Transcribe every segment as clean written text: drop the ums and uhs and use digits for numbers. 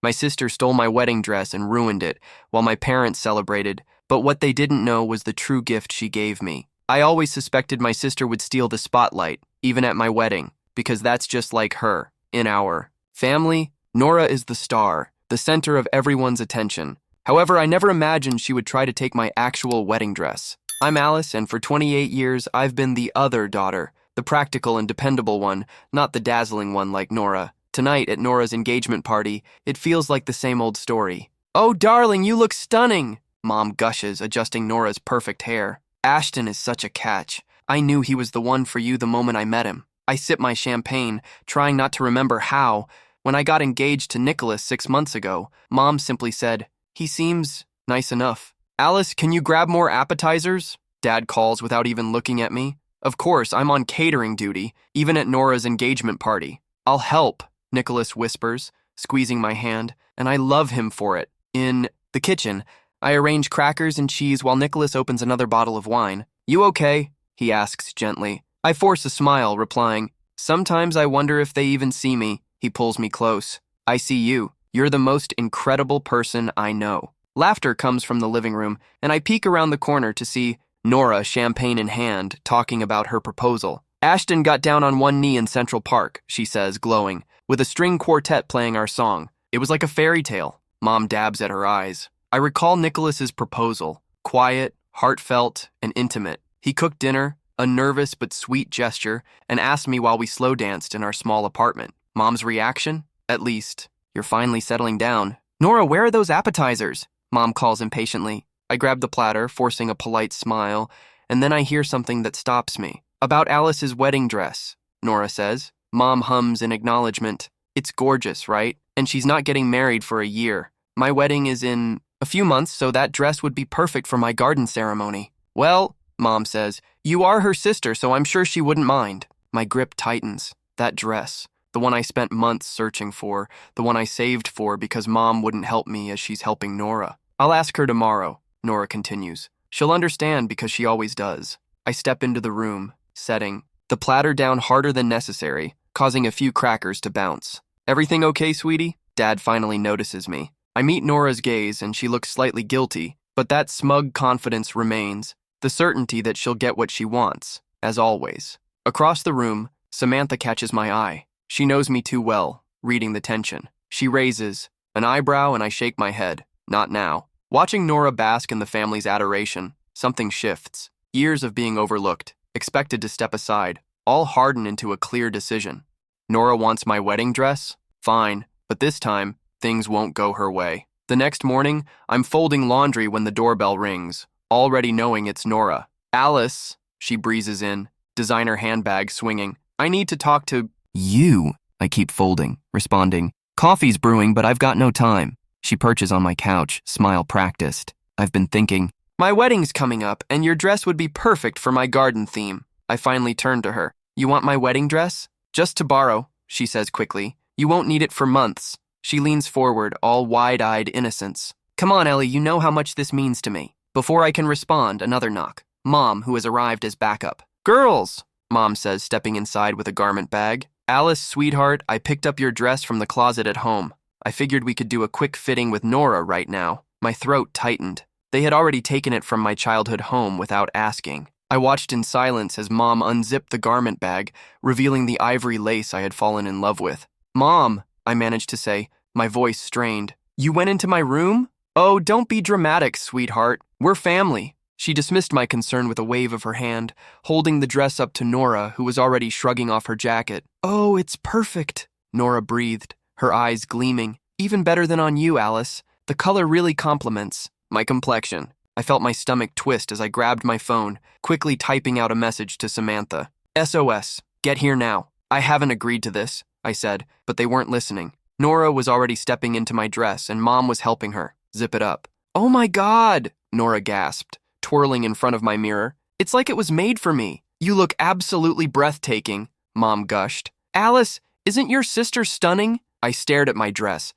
My sister stole my wedding dress and ruined it, while my parents celebrated, but what they didn't know was the true gift she gave me. I always suspected my sister would steal the spotlight, even at my wedding, because that's just like her. In our family, Nora is the star, the center of everyone's attention. However, I never imagined she would try to take my actual wedding dress. I'm Alice, and for 28 years, I've been the other daughter, the practical and dependable one, not the dazzling one like Nora. Tonight, at Nora's engagement party, it feels like the same old story. "Oh, darling, you look stunning," Mom gushes, adjusting Nora's perfect hair. "Ashton is such a catch. I knew he was the one for you the moment I met him." I sip my champagne, trying not to remember how. When I got engaged to Nicholas 6 months ago, Mom simply said, "He seems nice enough." "Alice, can you grab more appetizers?" Dad calls without even looking at me. Of course, I'm on catering duty, even at Nora's engagement party. "I'll help," Nicholas whispers, squeezing my hand, and I love him for it. In the kitchen, I arrange crackers and cheese while Nicholas opens another bottle of wine. "You okay?" he asks gently. I force a smile, replying, "Sometimes I wonder if they even see me." He pulls me close. "I see you. You're the most incredible person I know." Laughter comes from the living room, and I peek around the corner to see Nora, champagne in hand, talking about her proposal. "Ashton got down on one knee in Central Park," she says, glowing, "with a string quartet playing our song. It was like a fairy tale." Mom dabs at her eyes. I recall Nicholas's proposal, quiet, heartfelt, and intimate. He cooked dinner, a nervous but sweet gesture, and asked me while we slow danced in our small apartment. Mom's reaction? At least, "You're finally settling down." "Nora, where are those appetizers?" Mom calls impatiently. I grab the platter, forcing a polite smile, and then I hear something that stops me. "About Alice's wedding dress," Nora says. Mom hums in acknowledgement. "It's gorgeous, right? And she's not getting married for a year. My wedding is in a few months, so that dress would be perfect for my garden ceremony." "Well," Mom says, "you are her sister, so I'm sure she wouldn't mind." My grip tightens. That dress, the one I spent months searching for, the one I saved for because Mom wouldn't help me as she's helping Nora. "I'll ask her tomorrow," Nora continues. "She'll understand because she always does." I step into the room, setting the platter down harder than necessary, causing a few crackers to bounce. "Everything okay, sweetie?" Dad finally notices me. I meet Nora's gaze, and she looks slightly guilty, but that smug confidence remains, the certainty that she'll get what she wants, as always. Across the room, Samantha catches my eye. She knows me too well, reading the tension. She raises an eyebrow, and I shake my head. Not now. Watching Nora bask in the family's adoration, something shifts. Years of being overlooked, expected to step aside, all harden into a clear decision. Nora wants my wedding dress? Fine, but this time, things won't go her way. The next morning, I'm folding laundry when the doorbell rings, already knowing it's Nora. "Alice," she breezes in, designer handbag swinging. "I need to talk to you." I keep folding, responding, "Coffee's brewing, but I've got no time." She perches on my couch, smile practiced. "I've been thinking, my wedding's coming up, and your dress would be perfect for my garden theme." I finally turn to her. "You want my wedding dress?" "Just to borrow," she says quickly. "You won't need it for months." She leans forward, all wide-eyed innocence. "Come on, Ellie, you know how much this means to me." Before I can respond, another knock. Mom, who has arrived as backup. "Girls," Mom says, stepping inside with a garment bag. "Alice, sweetheart, I picked up your dress from the closet at home. I figured we could do a quick fitting with Nora right now." My throat tightened. They had already taken it from my childhood home without asking. I watched in silence as Mom unzipped the garment bag, revealing the ivory lace I had fallen in love with. "Mom," I managed to say, my voice strained. "You went into my room?" "Oh, don't be dramatic, sweetheart. We're family." She dismissed my concern with a wave of her hand, holding the dress up to Nora, who was already shrugging off her jacket. "Oh, it's perfect," Nora breathed, her eyes gleaming. "Even better than on you, Alice. The color really complements my complexion." I felt my stomach twist as I grabbed my phone, quickly typing out a message to Samantha. "SOS, get here now." "I haven't agreed to this," I said, but they weren't listening. Nora was already stepping into my dress, and Mom was helping her zip it up. "Oh my God," Nora gasped, twirling in front of my mirror. "It's like it was made for me." "You look absolutely breathtaking," Mom gushed. "Alice, isn't your sister stunning?" I stared at my dress,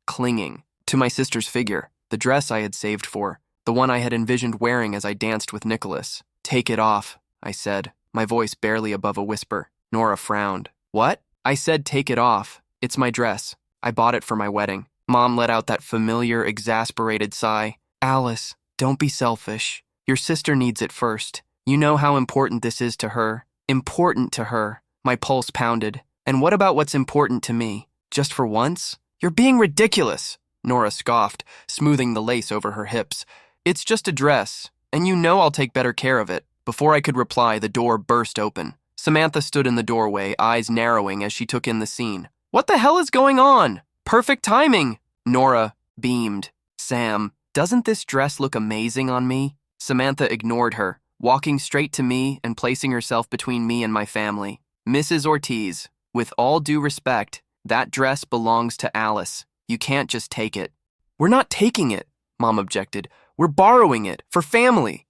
clinging to my sister's figure, the dress I had saved for, the one I had envisioned wearing as I danced with Nicholas. "Take it off," I said, my voice barely above a whisper. Nora frowned. "What?" I said, "Take it off. It's my dress." I bought it for my wedding. Mom let out that familiar, exasperated sigh. Alice, don't be selfish. Your sister needs it first. You know how important this is to her. Important to her. My pulse pounded. And what about what's important to me? Just for once? You're being ridiculous, Nora scoffed, smoothing the lace over her hips. It's just a dress, and you know I'll take better care of it. Before I could reply, the door burst open. Samantha stood in the doorway, eyes narrowing as she took in the scene. What the hell is going on? Perfect timing! Nora beamed. Sam, doesn't this dress look amazing on me? Samantha ignored her, walking straight to me and placing herself between me and my family. Mrs. Ortiz, with all due respect, that dress belongs to Alice. You can't just take it. We're not taking it, Mom objected. We're borrowing it, for family.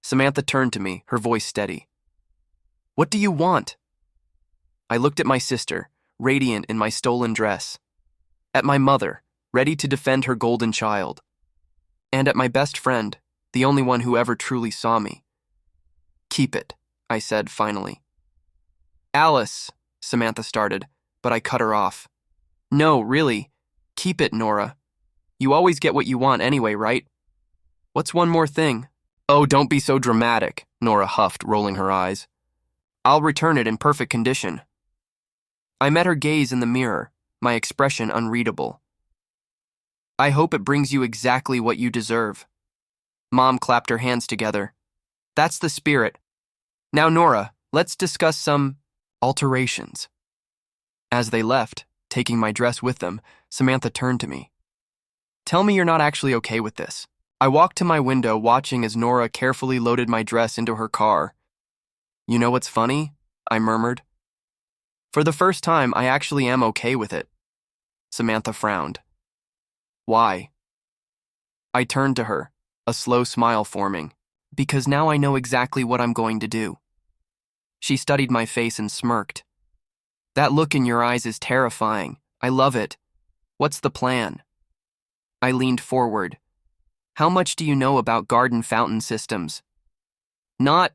Samantha turned to me, her voice steady. What do you want? I looked at my sister, radiant in my stolen dress. At my mother, ready to defend her golden child. And at my best friend, the only one who ever truly saw me. Keep it, I said finally. Alice, Samantha started, but I cut her off. No, really. Keep it, Nora. You always get what you want anyway, right? What's one more thing? Oh, don't be so dramatic, Nora huffed, rolling her eyes. I'll return it in perfect condition. I met her gaze in the mirror, my expression unreadable. I hope it brings you exactly what you deserve. Mom clapped her hands together. That's the spirit. Now, Nora, let's discuss some alterations. As they left, taking my dress with them, Samantha turned to me. Tell me you're not actually okay with this. I walked to my window, watching as Nora carefully loaded my dress into her car. You know what's funny? I murmured. For the first time, I actually am okay with it. Samantha frowned. Why? I turned to her, a slow smile forming. Because now I know exactly what I'm going to do. She studied my face and smirked. That look in your eyes is terrifying. I love it. What's the plan? I leaned forward. How much do you know about garden fountain systems? Not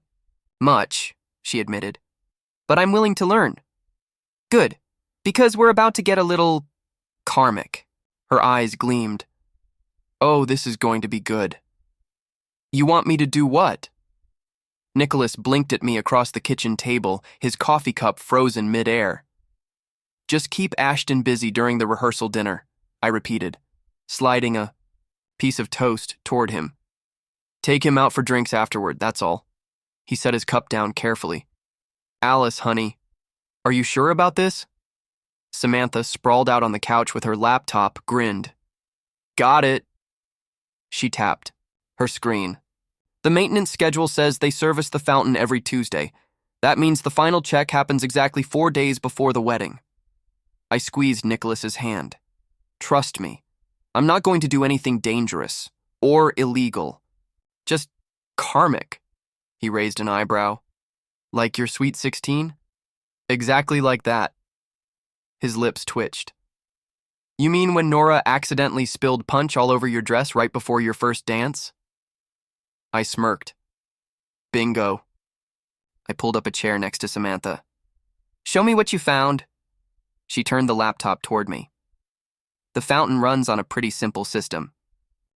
much, she admitted. But I'm willing to learn. Good, because we're about to get a little karmic. Her eyes gleamed. Oh, this is going to be good. You want me to do what? Nicholas blinked at me across the kitchen table, his coffee cup frozen mid-air. Just keep Ashton busy during the rehearsal dinner, I repeated, sliding a piece of toast toward him. Take him out for drinks afterward, that's all. He set his cup down carefully. Alice, honey, are you sure about this? Samantha, sprawled out on the couch with her laptop, grinned. Got it. She tapped her screen. The maintenance schedule says they service the fountain every Tuesday. That means the final check happens exactly 4 days before the wedding. I squeezed Nicholas's hand. Trust me, I'm not going to do anything dangerous or illegal. Just karmic. He raised an eyebrow. Like your Sweet 16? Exactly like that. His lips twitched. You mean when Nora accidentally spilled punch all over your dress right before your first dance? I smirked. Bingo. I pulled up a chair next to Samantha. Show me what you found. She turned the laptop toward me. The fountain runs on a pretty simple system.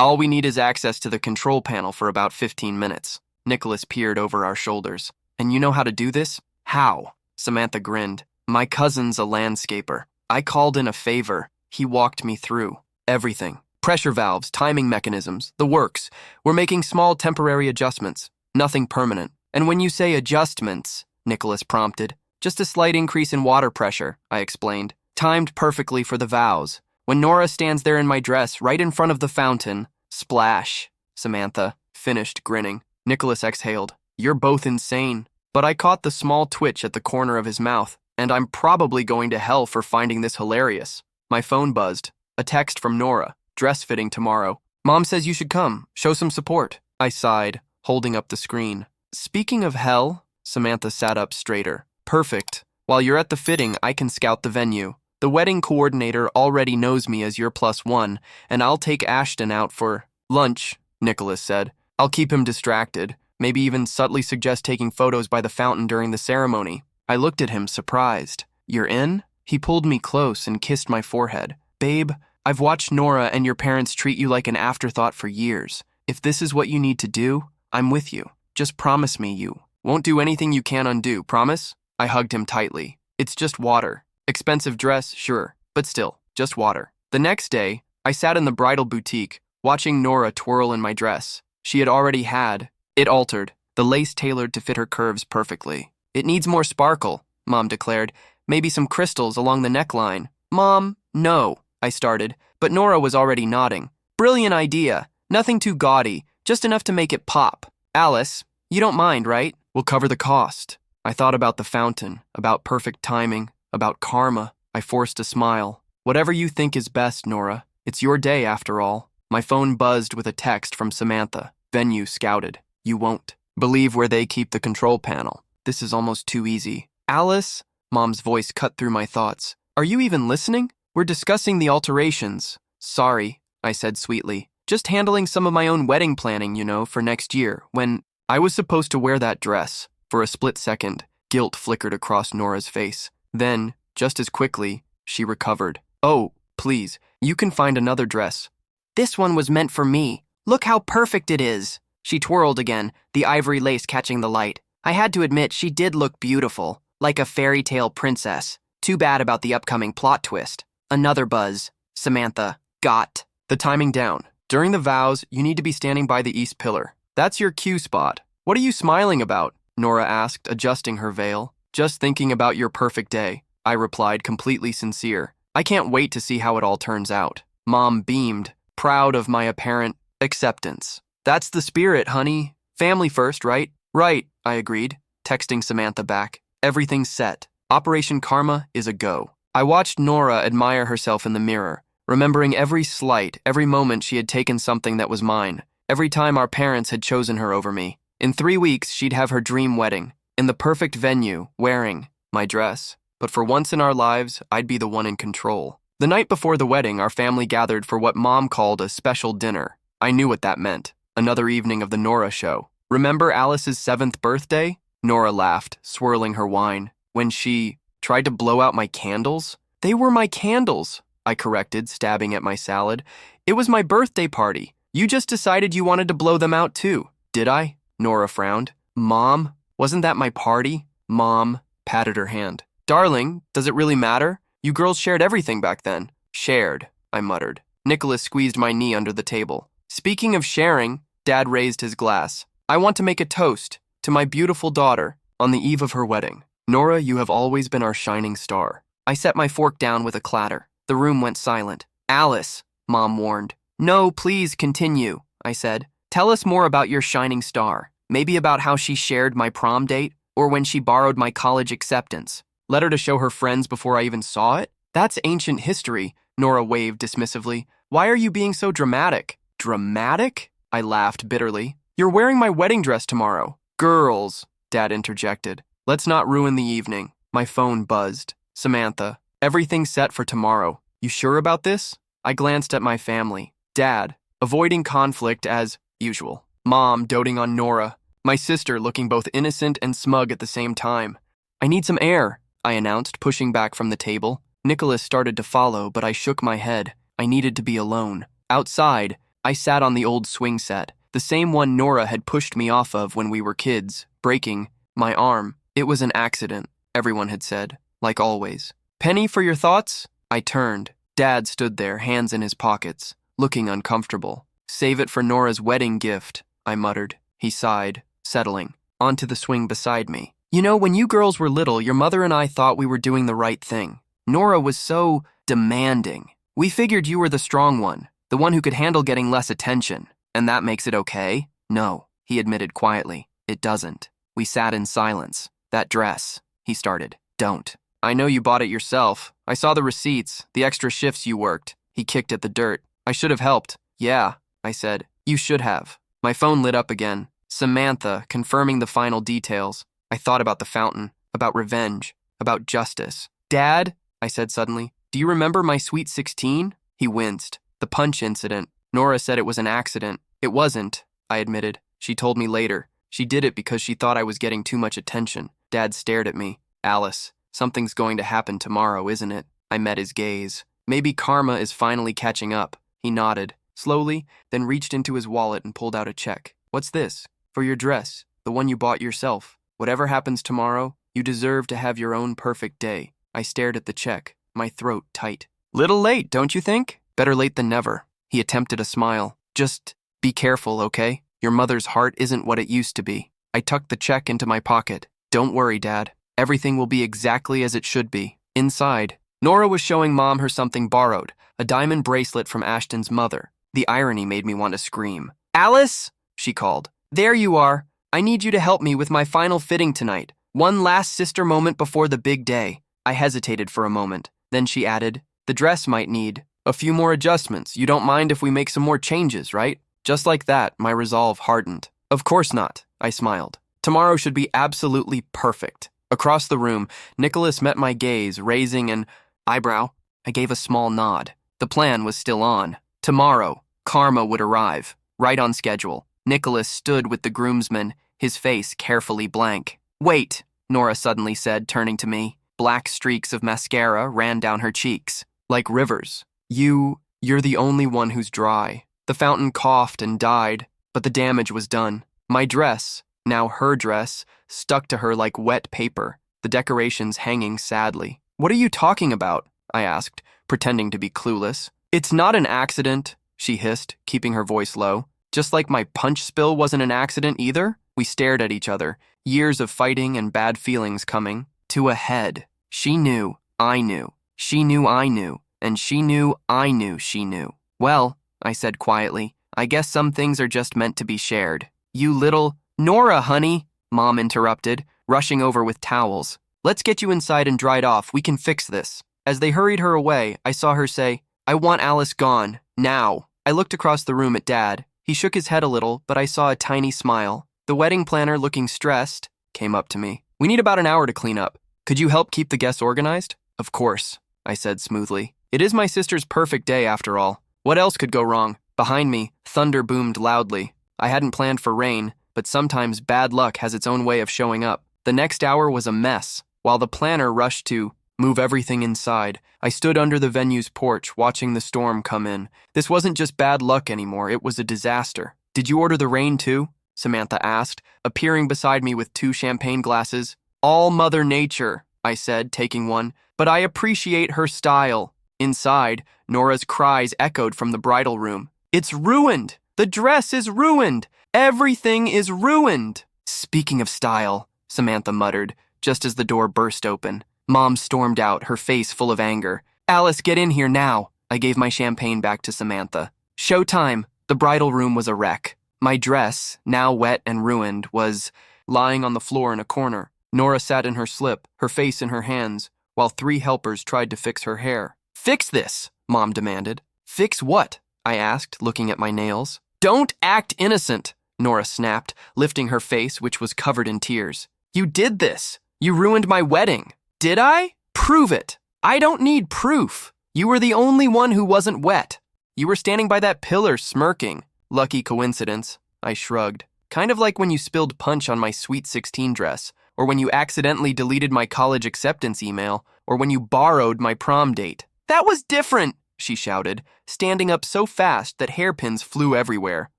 All we need is access to the control panel for about 15 minutes. Nicholas peered over our shoulders. And you know how to do this? How? Samantha grinned. My cousin's a landscaper. I called in a favor. He walked me through everything. Pressure valves, timing mechanisms, the works. We're making small temporary adjustments. Nothing permanent. And when you say adjustments, Nicholas prompted, just a slight increase in water pressure, I explained. Timed perfectly for the vows. When Nora stands there in my dress, right in front of the fountain, splash, Samantha finished, grinning. Nicholas exhaled. You're both insane. But I caught the small twitch at the corner of his mouth, and I'm probably going to hell for finding this hilarious. My phone buzzed. A text from Nora. Dress fitting tomorrow. Mom says you should come. Show some support. I sighed, holding up the screen. Speaking of hell, Samantha sat up straighter. Perfect. While you're at the fitting, I can scout the venue. The wedding coordinator already knows me as your +1, and I'll take Ashton out for lunch, Nicholas said. I'll keep him distracted. Maybe even subtly suggest taking photos by the fountain during the ceremony. I looked at him, surprised. You're in? He pulled me close and kissed my forehead. Babe, I've watched Nora and your parents treat you like an afterthought for years. If this is what you need to do, I'm with you. Just promise me you won't do anything you can't undo, promise? I hugged him tightly. It's just water. Expensive dress, sure, but still, just water. The next day, I sat in the bridal boutique, watching Nora twirl in my dress. She had already had it altered, the lace tailored to fit her curves perfectly. It needs more sparkle, Mom declared. Maybe some crystals along the neckline. Mom, no, I started, but Nora was already nodding. Brilliant idea. Nothing too gaudy, just enough to make it pop. Alice, you don't mind, right? We'll cover the cost. I thought about the fountain, about perfect timing, about karma. I forced a smile. Whatever you think is best, Nora. It's your day, after all. My phone buzzed with a text from Samantha. Venue scouted. You won't believe where they keep the control panel. This is almost too easy. Alice? Mom's voice cut through my thoughts. Are you even listening? We're discussing the alterations. Sorry, I said sweetly. Just handling some of my own wedding planning, for next year, when I was supposed to wear that dress. For a split second, guilt flickered across Nora's face. Then, just as quickly, she recovered. Oh, please, you can find another dress. This one was meant for me. Look how perfect it is. She twirled again, the ivory lace catching the light. I had to admit she did look beautiful, like a fairy tale princess. Too bad about the upcoming plot twist. Another buzz. Samantha. Got the timing down. During the vows, you need to be standing by the east pillar. That's your cue spot. What are you smiling about? Nora asked, adjusting her veil. Just thinking about your perfect day, I replied, completely sincere. I can't wait to see how it all turns out. Mom beamed, proud of my apparent acceptance. That's the spirit, honey. Family first, right? Right, I agreed, texting Samantha back. Everything's set. Operation Karma is a go. I watched Nora admire herself in the mirror, remembering every slight, every moment she had taken something that was mine, every time our parents had chosen her over me. In 3 weeks, she'd have her dream wedding, in the perfect venue, wearing my dress. But for once in our lives, I'd be the one in control. The night before the wedding, our family gathered for what Mom called a special dinner. I knew what that meant. Another evening of the Nora show. Remember Alice's 7th birthday? Nora laughed, swirling her wine. When she tried to blow out my candles? They were my candles, I corrected, stabbing at my salad. It was my birthday party. You just decided you wanted to blow them out too, did I? Nora frowned. Mom, wasn't that my party? Mom patted her hand. Darling, does it really matter? You girls shared everything back then. Shared, I muttered. Nicholas squeezed my knee under the table. Speaking of sharing, Dad raised his glass. I want to make a toast to my beautiful daughter on the eve of her wedding. Nora, you have always been our shining star. I set my fork down with a clatter. The room went silent. Alice, Mom warned. No, please continue, I said. Tell us more about your shining star. Maybe about how she shared my prom date, or when she borrowed my college acceptance. Let her to show her friends before I even saw it? That's ancient history, Nora waved dismissively. Why are you being so dramatic? Dramatic? I laughed bitterly. You're wearing my wedding dress tomorrow. Girls, Dad interjected. Let's not ruin the evening. My phone buzzed. Samantha, everything's set for tomorrow. You sure about this? I glanced at my family. Dad, avoiding conflict as usual. Mom, doting on Nora. My sister, looking both innocent and smug at the same time. I need some air, I announced, pushing back from the table. Nicholas started to follow, but I shook my head. I needed to be alone. Outside, I sat on the old swing set, the same one Nora had pushed me off of when we were kids, breaking my arm. It was an accident, everyone had said, like always. Penny, for your thoughts? I turned. Dad stood there, hands in his pockets, looking uncomfortable. Save it for Nora's wedding gift, I muttered. He sighed, settling onto the swing beside me. You know, when you girls were little, your mother and I thought we were doing the right thing. Nora was so demanding. We figured you were the strong one, the one who could handle getting less attention. And that makes it okay? No, he admitted quietly. It doesn't. We sat in silence. That dress, he started. Don't. I know you bought it yourself. I saw the receipts, the extra shifts you worked. He kicked at the dirt. I should have helped. Yeah, I said. You should have. My phone lit up again. Samantha, confirming the final details. I thought about the fountain, about revenge, about justice. Dad, I said suddenly, do you remember my Sweet 16? He winced. The punch incident. Nora said it was an accident. It wasn't, I admitted. She told me later. She did it because she thought I was getting too much attention. Dad stared at me. Alice, Something's going to happen tomorrow, isn't it? I met his gaze. Maybe karma is finally catching up. He nodded, slowly, then reached into his wallet and pulled out a check. What's this? For your dress, the one you bought yourself. Whatever happens tomorrow, you deserve to have your own perfect day. I stared at the check, my throat tight. Little late, don't you think? Better late than never. He attempted a smile. Just be careful, okay? Your mother's heart isn't what it used to be. I tucked the check into my pocket. Don't worry, Dad. Everything will be exactly as it should be. Inside, Nora was showing Mom her something borrowed, a diamond bracelet from Ashton's mother. The irony made me want to scream. Alice, she called. There you are. I need you to help me with my final fitting tonight. One last sister moment before the big day. I hesitated for a moment. Then she added, the dress might need a few more adjustments. You don't mind if we make some more changes, right? Just like that, my resolve hardened. Of course not, I smiled. Tomorrow should be absolutely perfect. Across the room, Nicholas met my gaze, raising an eyebrow. I gave a small nod. The plan was still on. Tomorrow, karma would arrive, right on schedule. Nicholas stood with the groomsmen, his face carefully blank. Wait, Nora suddenly said, turning to me. Black streaks of mascara ran down her cheeks, like rivers. You're the only one who's dry. The fountain coughed and died, but the damage was done. My dress, now her dress, stuck to her like wet paper, the decorations hanging sadly. What are you talking about? I asked, pretending to be clueless. It's not an accident, she hissed, keeping her voice low. Just like my punch spill wasn't an accident either? We stared at each other, years of fighting and bad feelings coming to a head. She knew, I knew. She knew I knew, and she knew I knew she knew. Well, I said quietly, I guess some things are just meant to be shared. You little… Nora, honey, Mom interrupted, rushing over with towels. Let's get you inside and dried off. We can fix this. As they hurried her away, I saw her say, I want Alice gone, now. I looked across the room at Dad. He shook his head a little, but I saw a tiny smile. The wedding planner, looking stressed, came up to me. We need about an hour to clean up. Could you help keep the guests organized? Of course, I said smoothly. It is my sister's perfect day, after all. What else could go wrong? Behind me, thunder boomed loudly. I hadn't planned for rain, but sometimes bad luck has its own way of showing up. The next hour was a mess. While the planner rushed to move everything inside, I stood under the venue's porch, watching the storm come in. This wasn't just bad luck anymore, it was a disaster. Did you order the rain too? Samantha asked, appearing beside me with 2 champagne glasses. All Mother Nature, I said, taking one, but I appreciate her style. Inside, Nora's cries echoed from the bridal room. It's ruined! The dress is ruined! Everything is ruined! Speaking of style, Samantha muttered, just as the door burst open. Mom stormed out, her face full of anger. Alice, get in here now! I gave my champagne back to Samantha. Showtime! The bridal room was a wreck. My dress, now wet and ruined, was lying on the floor in a corner. Nora sat in her slip, her face in her hands, while 3 helpers tried to fix her hair. Fix this, Mom demanded. Fix what? I asked, looking at my nails. Don't act innocent, Nora snapped, lifting her face, which was covered in tears. You did this. You ruined my wedding. Did I? Prove it. I don't need proof. You were the only one who wasn't wet. You were standing by that pillar smirking. Lucky coincidence, I shrugged. Kind of like when you spilled punch on my Sweet 16 dress, or when you accidentally deleted my college acceptance email, or when you borrowed my prom date. That was different, she shouted, standing up so fast that hairpins flew everywhere.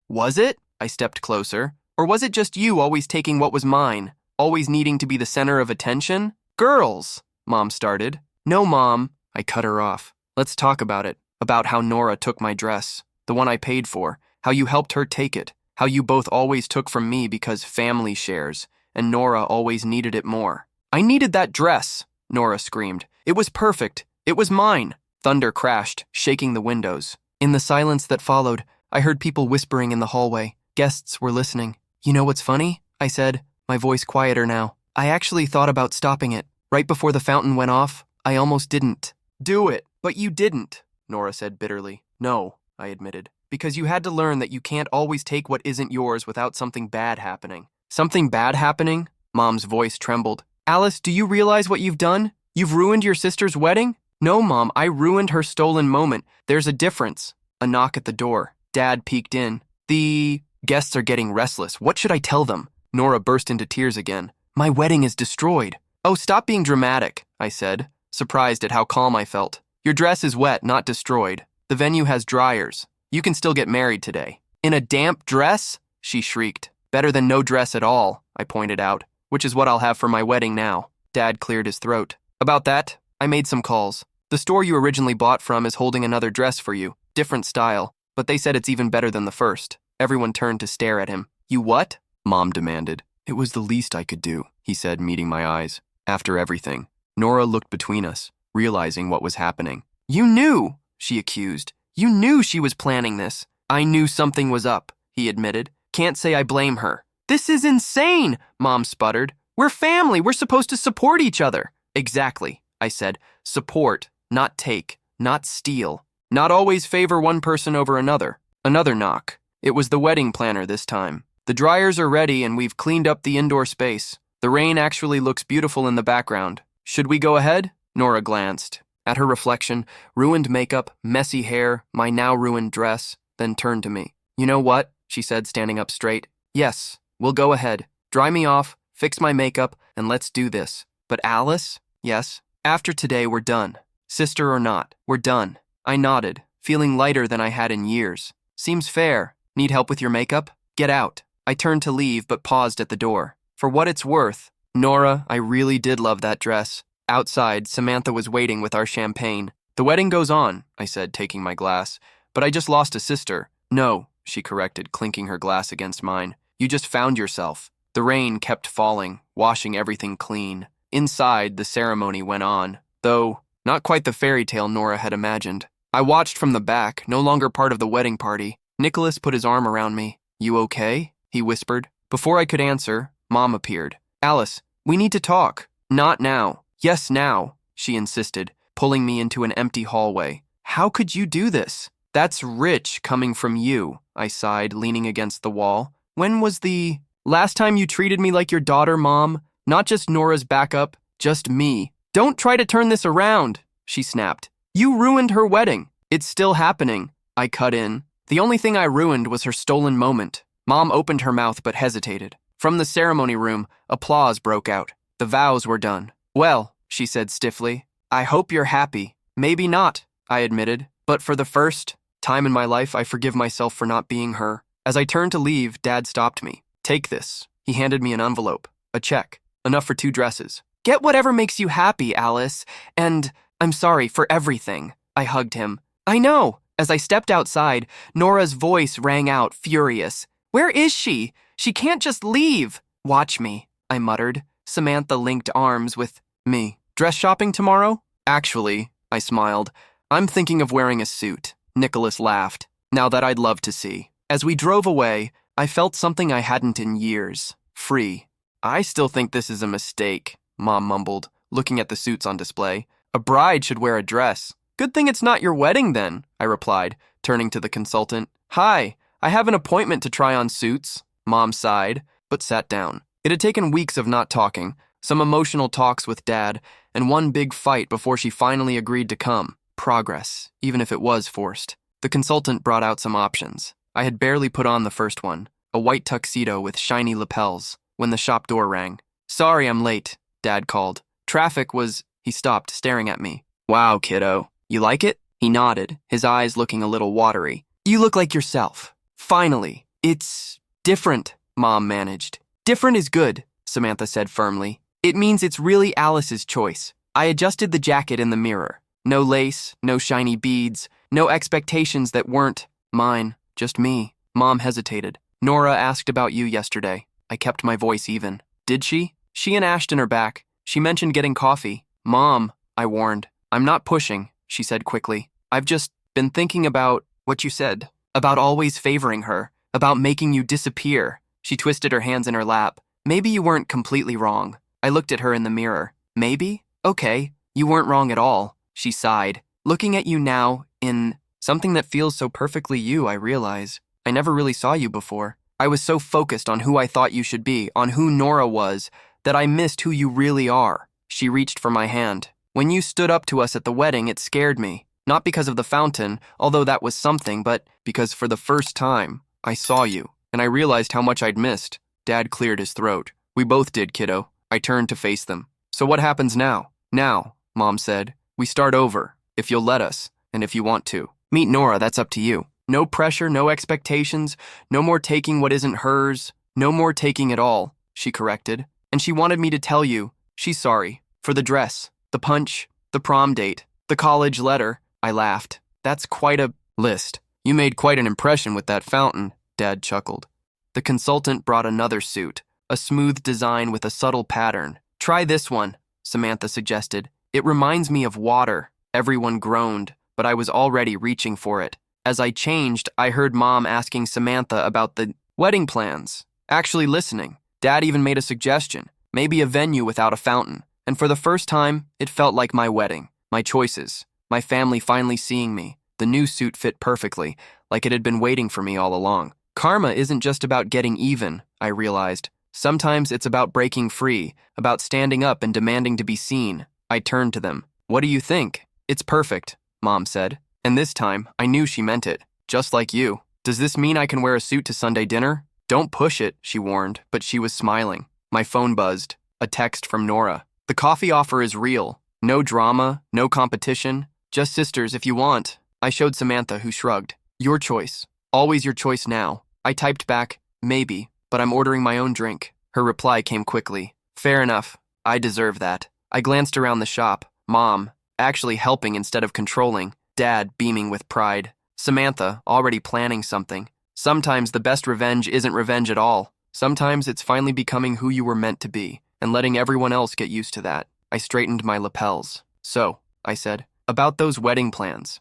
Was it? I stepped closer. Or was it just you always taking what was mine, always needing to be the center of attention? Girls, Mom started. No, Mom, I cut her off. Let's talk about it, about how Nora took my dress, the one I paid for, how you helped her take it, how you both always took from me because family shares, and Nora always needed it more. I needed that dress, Nora screamed. It was perfect. It was mine. Thunder crashed, shaking the windows. In the silence that followed, I heard people whispering in the hallway. Guests were listening. You know what's funny? I said, my voice quieter now. I actually thought about stopping it. Right before the fountain went off, I almost didn't. Do it. But you didn't, Nora said bitterly. No, I admitted. Because you had to learn that you can't always take what isn't yours without something bad happening. Something bad happening? Mom's voice trembled. Alice, do you realize what you've done? You've ruined your sister's wedding? No, Mom, I ruined her stolen moment. There's a difference. A knock at the door. Dad peeked in. The guests are getting restless. What should I tell them? Nora burst into tears again. My wedding is destroyed. Oh, stop being dramatic, I said, surprised at how calm I felt. Your dress is wet, not destroyed. The venue has dryers. You can still get married today. In a damp dress? She shrieked. Better than no dress at all, I pointed out, which is what I'll have for my wedding now. Dad cleared his throat. About that, I made some calls. The store you originally bought from is holding another dress for you. Different style, but they said it's even better than the first. Everyone turned to stare at him. You what? Mom demanded. It was the least I could do, he said, meeting my eyes. After everything. Nora looked between us, realizing what was happening. You knew, she accused. You knew she was planning this. I knew something was up, he admitted. Can't say I blame her. This is insane, Mom sputtered. We're family. We're supposed to support each other. Exactly, I said. Support, not take, not steal. Not always favor one person over another. Another knock. It was the wedding planner this time. The dryers are ready and we've cleaned up the indoor space. The rain actually looks beautiful in the background. Should we go ahead? Nora glanced. At her reflection, ruined makeup, messy hair, my now ruined dress, then turned to me. You know what? She said, standing up straight. Yes, we'll go ahead. Dry me off, fix my makeup, and let's do this. But Alice? Yes. After today, we're done. Sister or not, we're done. I nodded, feeling lighter than I had in years. Seems fair. Need help with your makeup? Get out. I turned to leave, but paused at the door. For what it's worth, Nora, I really did love that dress. Outside, Samantha was waiting with our champagne. The wedding goes on, I said, taking my glass. But I just lost a sister. No, she corrected, clinking her glass against mine. You just found yourself. The rain kept falling, washing everything clean. Inside, the ceremony went on, though not quite the fairy tale Nora had imagined. I watched from the back, no longer part of the wedding party. Nicholas put his arm around me. You okay? He whispered. Before I could answer, Mom appeared. Alice, we need to talk. Not now. Yes, now, she insisted, pulling me into an empty hallway. How could you do this? That's rich coming from you, I sighed, leaning against the wall. When was the last time you treated me like your daughter, Mom? Not just Nora's backup, just me. Don't try to turn this around, she snapped. You ruined her wedding. It's still happening, I cut in. The only thing I ruined was her stolen moment. Mom opened her mouth but hesitated. From the ceremony room, applause broke out. The vows were done. Well, she said stiffly, I hope you're happy. Maybe not, I admitted, but for the first time in my life, I forgive myself for not being her. As I turned to leave, Dad stopped me. Take this. He handed me an envelope, a check, enough for 2 dresses. Get whatever makes you happy, Alice, and I'm sorry for everything. I hugged him. I know. As I stepped outside, Nora's voice rang out, furious. Where is she? She can't just leave. Watch me, I muttered. Samantha linked arms with me. Dress shopping tomorrow? Actually, I smiled. I'm thinking of wearing a suit. Nicholas laughed. Now that I'd love to see. As we drove away, I felt something I hadn't in years. Free. I still think this is a mistake, Mom mumbled, looking at the suits on display. A bride should wear a dress. Good thing it's not your wedding then, I replied, turning to the consultant. Hi, I have an appointment to try on suits. Mom sighed, but sat down. It had taken weeks of not talking, some emotional talks with Dad, and one big fight before she finally agreed to come. Progress, even if it was forced. The consultant brought out some options. I had barely put on the first one, a white tuxedo with shiny lapels, when the shop door rang. Sorry I'm late, Dad called. Traffic was... He stopped, staring at me. Wow, kiddo. You like it? He nodded, his eyes looking a little watery. You look like yourself. Finally. It's different, Mom managed. Different is good, Samantha said firmly. It means it's really Alice's choice. I adjusted the jacket in the mirror. No lace, no shiny beads, no expectations that weren't mine, just me. Mom hesitated. Nora asked about you yesterday. I kept my voice even. Did she? She and Ashton are back. She mentioned getting coffee. Mom, I warned. I'm not pushing, she said quickly. I've just been thinking about what you said. About always favoring her. About making you disappear. She twisted her hands in her lap. Maybe you weren't completely wrong. I looked at her in the mirror. Maybe? Okay, you weren't wrong at all. She sighed. Looking at you now, in something that feels so perfectly you, I realize. I never really saw you before. I was so focused on who I thought you should be, on who Nora was, that I missed who you really are. She reached for my hand. When you stood up to us at the wedding, it scared me. Not because of the fountain, although that was something, but because for the first time, I saw you, and I realized how much I'd missed. Dad cleared his throat. We both did, kiddo. I turned to face them. So what happens now? Now, Mom said, we start over, if you'll let us, and if you want to. Meet Nora, that's up to you. No pressure, no expectations, no more taking what isn't hers, no more taking it all, she corrected. And she wanted me to tell you, she's sorry, for the dress, the punch, the prom date, the college letter. I laughed. That's quite a list. You made quite an impression with that fountain, Dad chuckled. The consultant brought another suit, a smooth design with a subtle pattern. Try this one, Samantha suggested. It reminds me of water. Everyone groaned, but I was already reaching for it. As I changed, I heard Mom asking Samantha about the wedding plans. Actually listening. Dad even made a suggestion, maybe a venue without a fountain. And for the first time, it felt like my wedding, my choices, my family finally seeing me. The new suit fit perfectly, like it had been waiting for me all along. Karma isn't just about getting even, I realized. Sometimes it's about breaking free, about standing up and demanding to be seen. I turned to them. What do you think? It's perfect, Mom said. And this time, I knew she meant it. Just like you. Does this mean I can wear a suit to Sunday dinner? Don't push it, she warned, but she was smiling. My phone buzzed. A text from Nora. The coffee offer is real. No drama, no competition. Just sisters if you want. I showed Samantha, who shrugged. Your choice. Always your choice now. I typed back, maybe, but I'm ordering my own drink. Her reply came quickly. Fair enough. I deserve that. I glanced around the shop. Mom, actually helping instead of controlling. Dad, beaming with pride. Samantha, already planning something. Sometimes the best revenge isn't revenge at all. Sometimes it's finally becoming who you were meant to be, and letting everyone else get used to that. I straightened my lapels. So, I said, about those wedding plans.